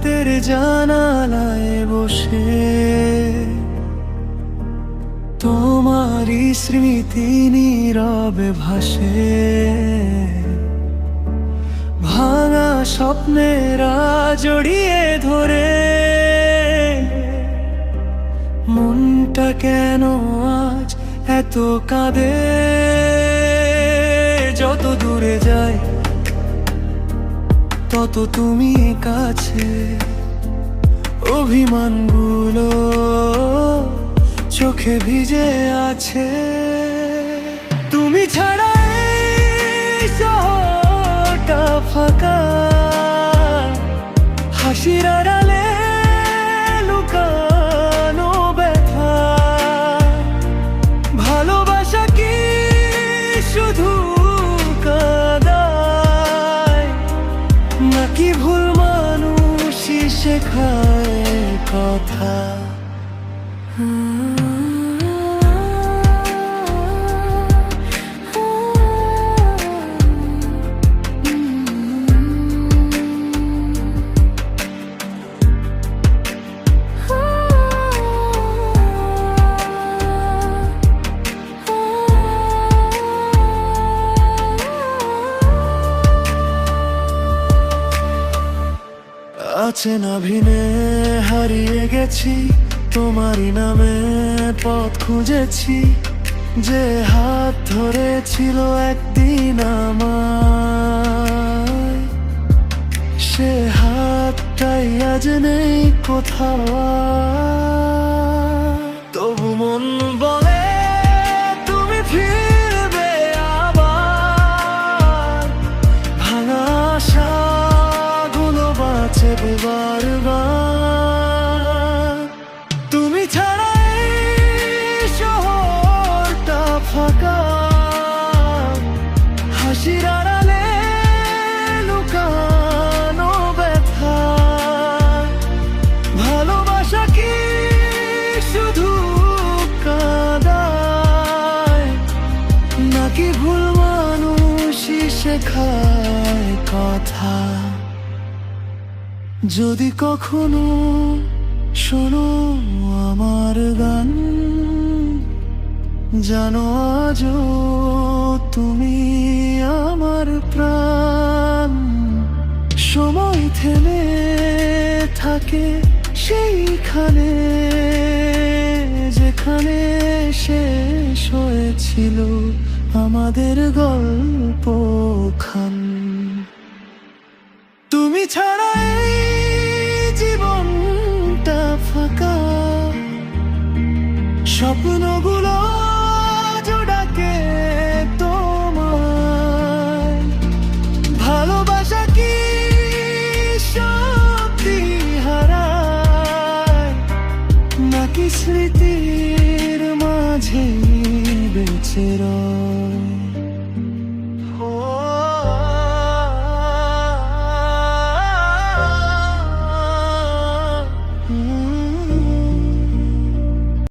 রাতের জানালায় বসে তোমারই স্মৃতি নীরবে ভাসে। ভাঙা স্বপ্নেরা জড়িয়ে ধরে মনটা কেন আজ এত কাঁদে। যত দূরে যাই তত তুমি কাছে, অভিমানগুলো চোখে ভিজে আছে। তুমি ছাড়া এই শহরটা ফাঁকা, হাসির আড়ালে লুকানো ব্যথা। ভালোবাসা কি শুধু কাঁদায়, নাকি ভুল মানুষই শেখায় কথা? আছে না ভিনে হারিয়ে গেছি, তোমারই নামে পথ খুঁজেছি। যে হাত ধরেছিল একদিন আমায়, সে হাতটাই আজ নেই কোথাও। তবু মন বলে তুমি ফিরবে আবার, ভাঙা আশাগুলো বাঁচে বারবার। তুমি ছাড়া এই শহরটা ফাঁকা, হাসির আড়ালে লুকানো ব্যথা। ভালোবাসা কি শুধু কাঁদায়, নাকি ভুল মানুষই শেখায় কথা? যদি কখনো শোনো আমার গান, জানো আজও তুমি আমার প্রাণ। সময় থেমে থাকে সেইখানে, যেখানে শেষ হয়েছিল আমাদের গল্পখান। তুমি ছাড়া এই জীবনটা ফাঁকা, স্বপ্নগুলো জোড়াকে তোমায়। ভালোবাসা কি সত্যি হারায়, নাকি স্মৃতির মাঝে বেঁচে রয়?